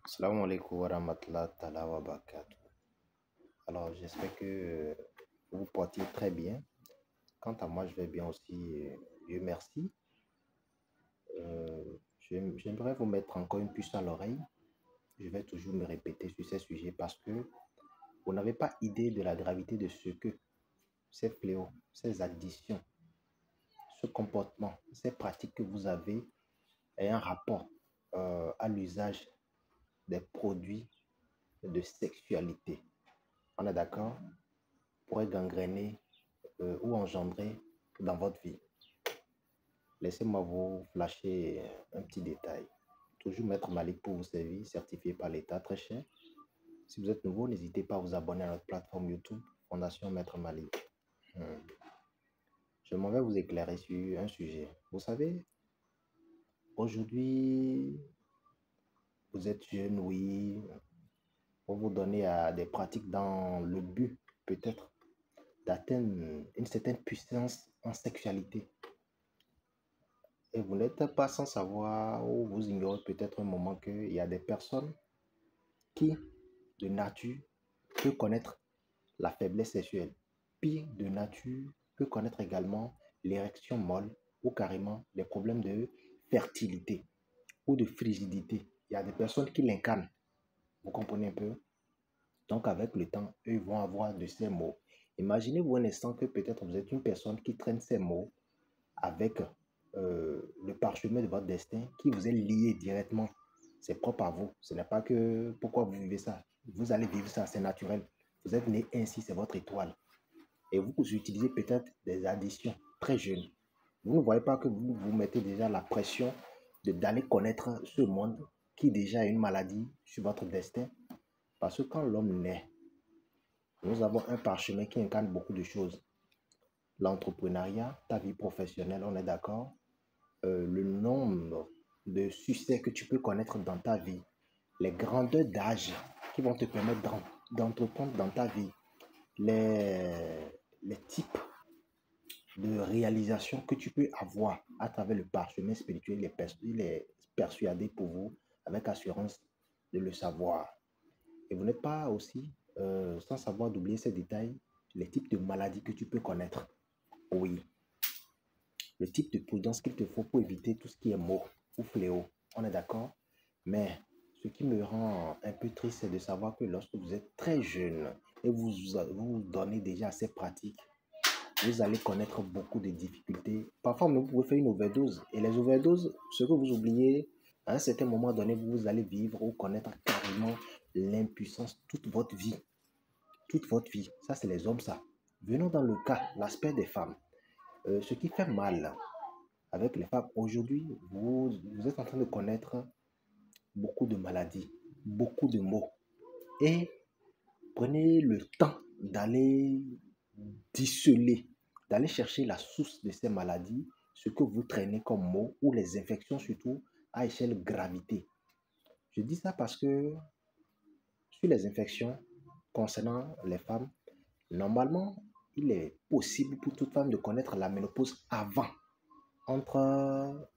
Salam alaikum wa rahmatullahi ta'ala wa barakatuh. Alors, j'espère que vous vous portez très bien. Quant à moi, je vais bien aussi. Dieu merci. J'aimerais vous mettre encore une puce à l'oreille. Je vais toujours me répéter sur ces sujets parce que vous n'avez pas idée de la gravité de ce que ces fléaux, ces addictions, ce comportement, ces pratiques que vous avez aient un rapport à l'usage des produits de sexualité. On est d'accord? Pourrait gangréner ou engendrer dans votre vie. Laissez-moi vous flasher un petit détail. Toujours Maître Malik pour vous servir, certifié par l'État, très cher. Si vous êtes nouveau, n'hésitez pas à vous abonner à notre plateforme YouTube, Fondation Maître Malik. Je m'en vais vous éclairer sur un sujet. Vous savez, aujourd'hui, vous êtes jeune, oui, pour vous donner à des pratiques dans le but, peut-être, d'atteindre une certaine puissance en sexualité. Et vous n'êtes pas sans savoir ou vous ignorez peut-être un moment qu'il y a des personnes qui, de nature, peuvent connaître la faiblesse sexuelle. Puis, de nature, peut connaître également l'érection molle ou carrément des problèmes de fertilité ou de frigidité. Il y a des personnes qui l'incarnent. Vous comprenez un peu? Donc, avec le temps, eux ils vont avoir de ces mots. Imaginez-vous un instant que peut-être vous êtes une personne qui traîne ces mots avec le parchemin de votre destin qui vous est lié directement. C'est propre à vous. Ce n'est pas que pourquoi vous vivez ça. Vous allez vivre ça, c'est naturel. Vous êtes né ainsi, c'est votre étoile. Et vous utilisez peut-être des additions très jeunes. Vous ne voyez pas que vous vous mettez déjà la pression d'aller connaître ce monde qui déjà a une maladie sur votre destin. Parce que quand l'homme naît, nous avons un parchemin qui incarne beaucoup de choses. L'entrepreneuriat, ta vie professionnelle, on est d'accord? Le nombre de succès que tu peux connaître dans ta vie, les grandeurs d'âge qui vont te permettre d'entreprendre dans ta vie, les types de réalisations que tu peux avoir à travers le parchemin spirituel, il est persuadé pour vous avec assurance de le savoir. Et vous n'êtes pas aussi sans savoir d'oublier ces détails, les types de maladies que tu peux connaître. Oui. Le type de prudence qu'il te faut pour éviter tout ce qui est mot ou fléau. On est d'accord? Mais ce qui me rend un peu triste, c'est de savoir que lorsque vous êtes très jeune et vous donnez déjà ces pratiques, vous allez connaître beaucoup de difficultés. Parfois, vous pouvez faire une overdose. Et les overdoses, ce que vous oubliez, à un certain moment donné, vous allez vivre ou connaître carrément l'impuissance toute votre vie. Toute votre vie. Ça, c'est les hommes, ça. Venons dans le cas, l'aspect des femmes. Ce qui fait mal avec les femmes, aujourd'hui, vous êtes en train de connaître beaucoup de maladies, beaucoup de maux. Et prenez le temps d'aller déceler, d'aller chercher la source de ces maladies, ce que vous traînez comme maux, ou les infections surtout à échelle gravité. Je dis ça parce que sur les infections concernant les femmes, normalement, il est possible pour toute femme de connaître la ménopause avant. Entre,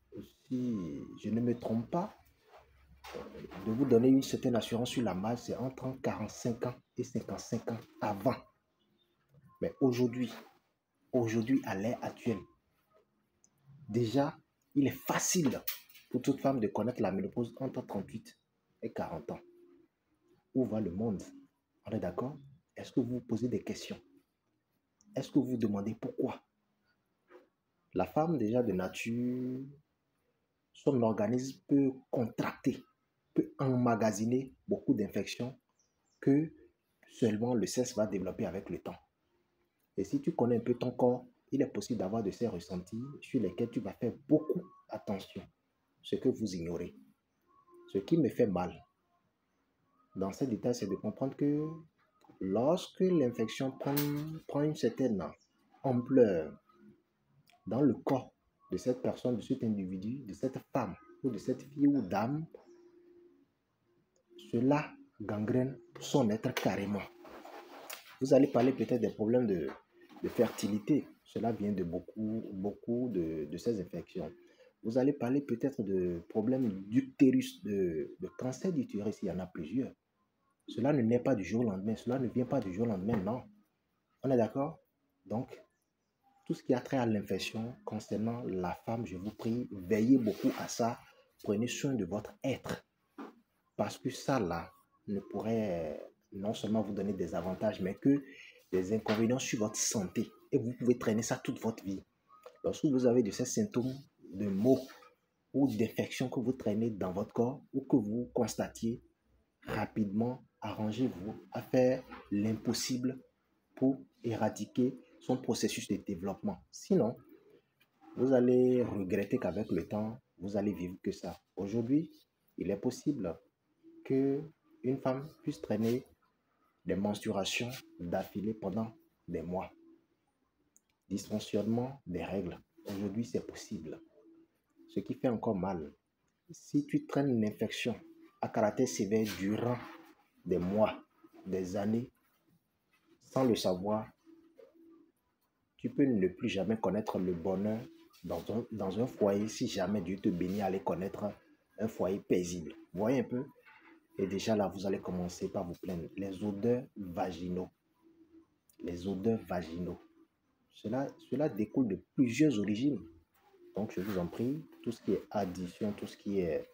si je ne me trompe pas, de vous donner une certaine assurance sur la masse, c'est entre 45 ans et 55 ans avant. Mais aujourd'hui, à l'ère actuelle, déjà, il est facile pour toute femme de connaître la ménopause entre 38 et 40 ans. Où va le monde? On est d'accord? Est-ce que vous vous posez des questions? Est-ce que vous vous demandez pourquoi? La femme, déjà de nature, son organisme peut contracter, peut emmagasiner beaucoup d'infections que seulement le sexe va développer avec le temps. Et si tu connais un peu ton corps, il est possible d'avoir de ces ressentis sur lesquels tu vas faire beaucoup attention, ce que vous ignorez. Ce qui me fait mal dans ces détails, c'est de comprendre que lorsque l'infection prend une certaine ampleur dans le corps de cette personne, de cet individu, de cette femme ou de cette fille ou dame, cela gangrène son être carrément. Vous allez parler peut-être des problèmes de fertilité. Cela vient de beaucoup de ces infections. Vous allez parler peut-être de problèmes d'utérus, de cancer d'utérus, il y en a plusieurs. Cela ne naît pas du jour au lendemain, cela ne vient pas du jour au lendemain, non. On est d'accord? Donc, tout ce qui a trait à l'infection concernant la femme, je vous prie, veillez beaucoup à ça. Prenez soin de votre être. Parce que ça, là, ne pourrait non seulement vous donner des avantages, mais que des inconvénients sur votre santé. Et vous pouvez traîner ça toute votre vie. Lorsque vous avez de ces symptômes de maux ou d'infections que vous traînez dans votre corps ou que vous constatiez, rapidement, arrangez-vous à faire l'impossible pour éradiquer son processus de développement. Sinon, vous allez regretter qu'avec le temps, vous allez vivre que ça. Aujourd'hui, il est possible que une femme puisse traîner des menstruations d'affilée pendant des mois. Dysfonctionnement des règles. Aujourd'hui, c'est possible. Ce qui fait encore mal, si tu traînes une infection à caractère sévère durant des mois, des années, sans le savoir, tu peux ne plus jamais connaître le bonheur dans un foyer si jamais Dieu te bénit à aller connaître un foyer paisible. Vous voyez un peu? Et déjà là, vous allez commencer par vous plaindre. Les odeurs vaginaux. Les odeurs vaginaux. Cela découle de plusieurs origines. Donc, je vous en prie, tout ce qui est addition, tout ce qui est,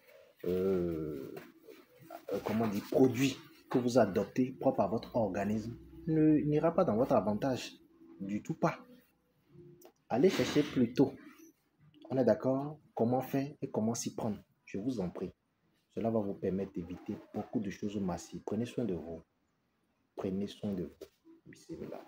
comment dire, produit que vous adoptez propre à votre organisme, n'ira pas dans votre avantage. Du tout pas. Allez chercher plus tôt. On est d'accord? Comment faire et comment s'y prendre? Je vous en prie. Cela va vous permettre d'éviter beaucoup de choses massives. Prenez soin de vous. Prenez soin de vous. Bismillah.